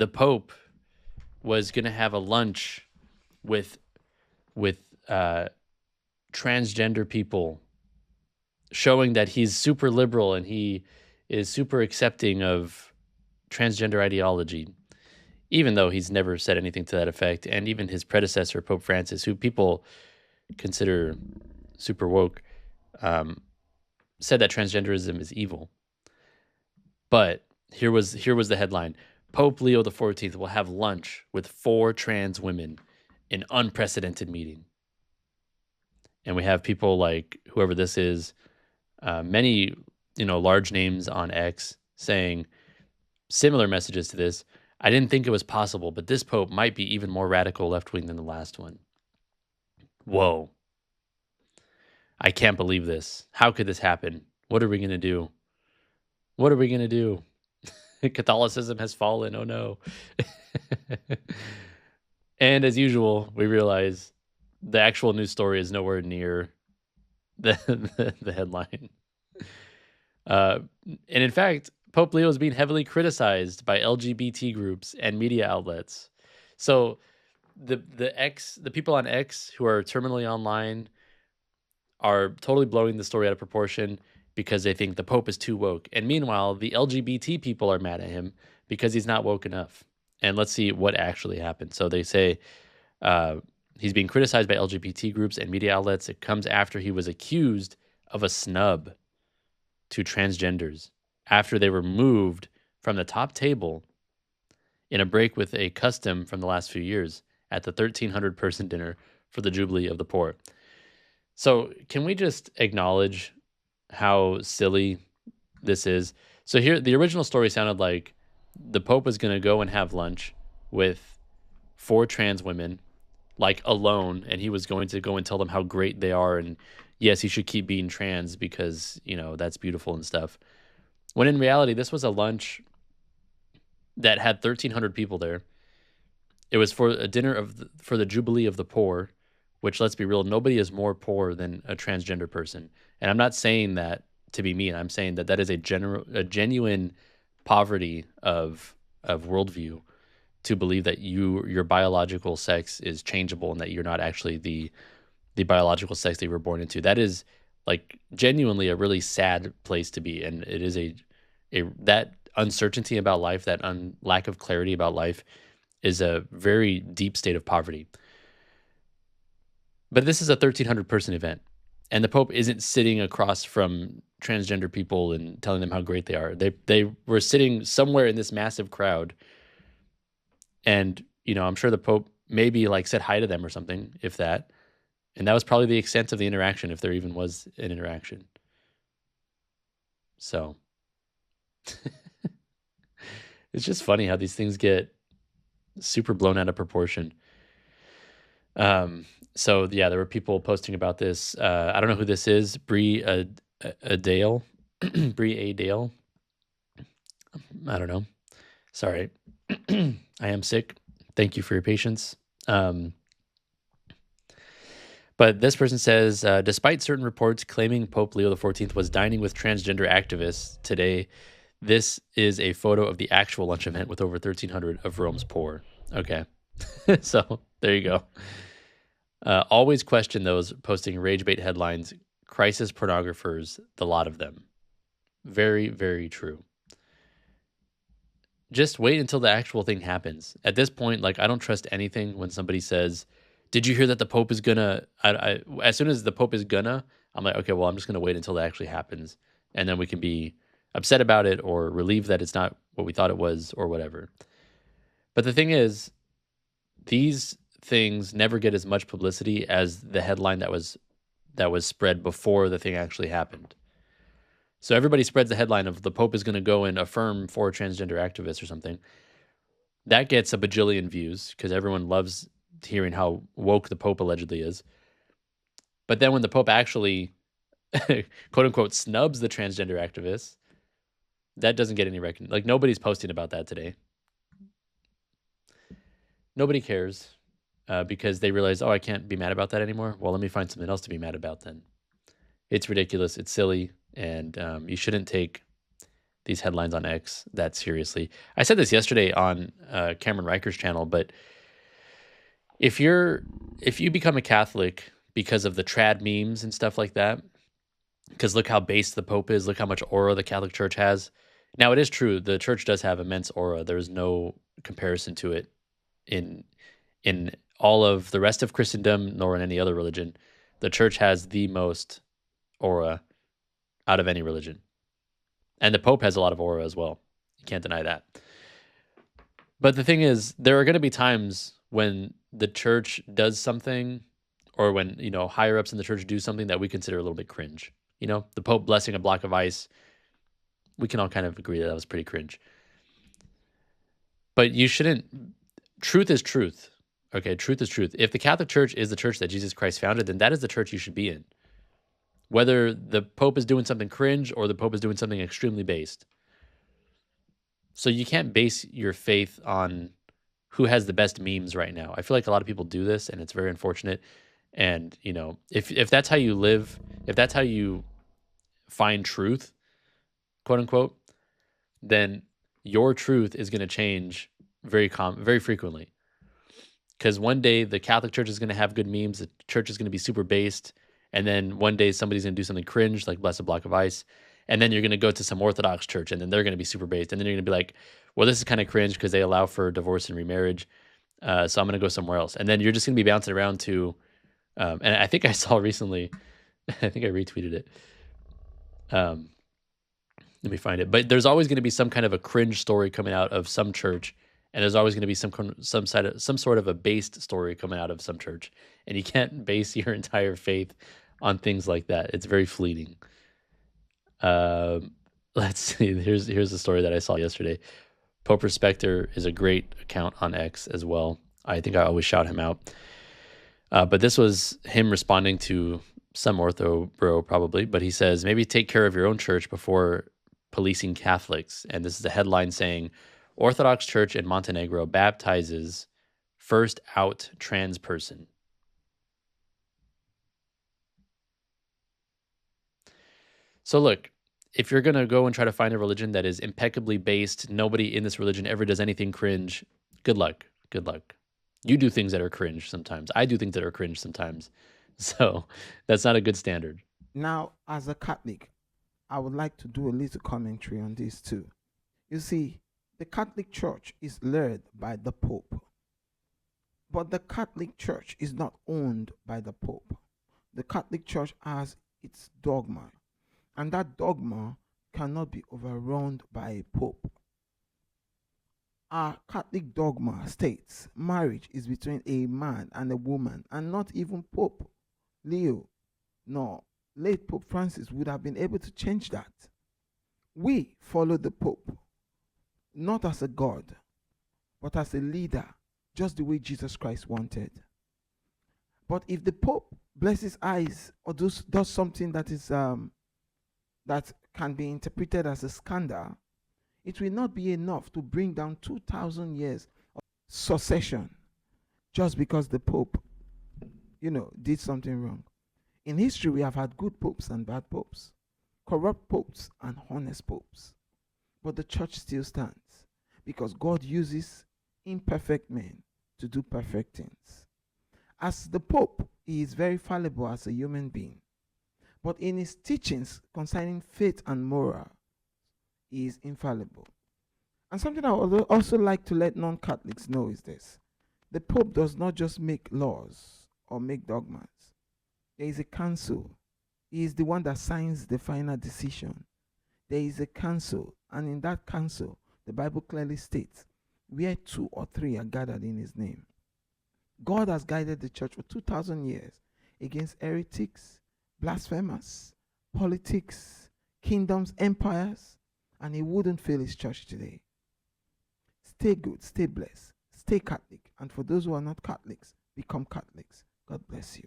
the Pope was going to have a lunch with with uh, transgender people, showing that he's super liberal and he is super accepting of transgender ideology, even though he's never said anything to that effect. And even his predecessor, Pope Francis, who people consider super woke, um, said that transgenderism is evil. But here was the headline: Pope Leo XIV will have lunch with 4 trans women in unprecedented meeting. And we have people like whoever this is, many large names on X saying similar messages to this. I didn't think it was possible, but this pope might be even more radical left wing than the last one. Whoa. I can't believe this. How could this happen? What are we going to do? What are we going to do? Catholicism has fallen. Oh no. And as usual, we realize the actual news story is nowhere near the headline. And in fact, Pope Leo is being heavily criticized by LGBT groups and media outlets. So the people on X who are terminally online are totally blowing the story out of proportion because they think the Pope is too woke. And meanwhile, the LGBT people are mad at him because he's not woke enough. And let's see what actually happened. So they say he's being criticized by LGBT groups and media outlets. It comes after he was accused of a snub to transgenders after they were moved from the top table in a break with a custom from the last few years at the 1,300 person dinner for the Jubilee of the Poor. So can we just acknowledge how silly this is? So here, the original story sounded like the Pope was going to go and have lunch with 4 trans women, like alone, and he was going to go and tell them how great they are, and yes, he should keep being trans because, that's beautiful and stuff. When in reality, this was a lunch that had 1,300 people there. It was for a dinner for the Jubilee of the Poor, which, let's be real, nobody is more poor than a transgender person. And I'm not saying that to be mean. I'm saying that is a genuine poverty of worldview, to believe that your biological sex is changeable and that you're not actually the biological sex that you were born into. That is like genuinely a really sad place to be. And it is that uncertainty about life, that lack of clarity about life, is a very deep state of poverty. But this is a 1,300 person event, and the Pope isn't sitting across from transgender people and telling them how great they are. They were sitting somewhere in this massive crowd, and I'm sure the Pope maybe like said hi to them or something, if that. And that was probably the extent of the interaction, if there even was an interaction. So it's just funny how these things get super blown out of proportion. So yeah, there were people posting about this. I don't know who this is. Brie Adale. Brie Adale. I don't know. Sorry. I am sick. Thank you for your patience. But this person says, despite certain reports claiming Pope Leo XIV was dining with transgender activists today, this is a photo of the actual lunch event with over 1,300 of Rome's poor. Okay. So there you go. Always question those posting rage bait headlines, crisis pornographers, the lot of them. Very, very true. Just wait until the actual thing happens. At this point, I don't trust anything when somebody says, did you hear that the Pope is gonna, as soon as the Pope is gonna, I'm like, okay, well, I'm just gonna wait until that actually happens. And then we can be upset about it or relieved that it's not what we thought it was or whatever. But the thing is, these things never get as much publicity as the headline that was spread before the thing actually happened. So everybody spreads the headline of the Pope is going to go and affirm 4 transgender activists or something. That gets a bajillion views because everyone loves hearing how woke the Pope allegedly is. But then when the Pope actually, quote unquote, snubs the transgender activists, that doesn't get any recognition. Nobody's posting about that today. Nobody cares because they realize, I can't be mad about that anymore. Well, let me find something else to be mad about then. It's ridiculous. It's silly. And you shouldn't take these headlines on X that seriously. I said this yesterday on Cameron Riker's channel, but if you become a Catholic because of the trad memes and stuff like that, because look how based the Pope is, look how much aura the Catholic Church has. Now, it is true, the Church does have immense aura. There's no comparison to it in all of the rest of Christendom, nor in any other religion. The Church has the most aura out of any religion. And the Pope has a lot of aura as well. You can't deny that. But the thing is, there are going to be times when the Church does something, or when, higher ups in the Church do something that we consider a little bit cringe. The Pope blessing a block of ice, we can all kind of agree that was pretty cringe. But you shouldn't. Truth is truth. Okay, truth is truth. If the Catholic Church is the church that Jesus Christ founded, then that is the church you should be in. Whether the Pope is doing something cringe or the Pope is doing something extremely based. So you can't base your faith on who has the best memes right now. I feel like a lot of people do this, and it's very unfortunate. And, if that's how you live, if that's how you find truth, quote unquote, then your truth is going to change very frequently. Because one day the Catholic Church is going to have good memes, the church is going to be super based, and then one day somebody's going to do something cringe, like bless a block of ice, and then you're going to go to some Orthodox church, and then they're going to be super based, and then you're going to be like, well, this is kind of cringe because they allow for divorce and remarriage, so I'm going to go somewhere else. And then you're just going to be bouncing around to, and I think I saw recently, I think I retweeted it. Let me find it. But there's always going to be some kind of a cringe story coming out of some church, and there's always going to be some sort of a based story coming out of some church, and you can't base your entire faith on things like that. It's very fleeting. Let's see. Here's the story that I saw yesterday. Pope Respecter is a great account on X as well. I think I always shout him out. But this was him responding to some ortho bro probably, but he says, maybe take care of your own church before policing Catholics. And this is a headline saying, Orthodox Church in Montenegro baptizes first out trans person. So look, if you're going to go and try to find a religion that is impeccably based, nobody in this religion ever does anything cringe, good luck. Good luck. You do things that are cringe sometimes. I do things that are cringe sometimes. So that's not a good standard. Now, as a Catholic, I would like to do a little commentary on this too. You see, the Catholic Church is led by the Pope. But the Catholic Church is not owned by the Pope. The Catholic Church has its dogma, and that dogma cannot be overrun by a Pope. Our Catholic dogma states marriage is between a man and a woman, and not even Pope Leo nor late Pope Francis would have been able to change that. We follow the Pope, not as a God, but as a leader, just the way Jesus Christ wanted. But if the Pope blesses eyes or does something that is that can be interpreted as a scandal, it will not be enough to bring down 2,000 years of succession just because the Pope, did something wrong. In history, we have had good popes and bad popes, corrupt popes and honest popes. But the church still stands because God uses imperfect men to do perfect things. As the Pope, he is very fallible as a human being. But in his teachings concerning faith and moral, he is infallible. And something I would also like to let non-Catholics know is this. The Pope does not just make laws or make dogmas. There is a council. He is the one that signs the final decision. There is a council, and in that council, the Bible clearly states, where 2 or 3 are gathered in his name. God has guided the church for 2,000 years against heretics, blasphemers, politics, kingdoms, empires, and he wouldn't fail his church today. Stay good, stay blessed, stay Catholic, and for those who are not Catholics, become Catholics. God bless you.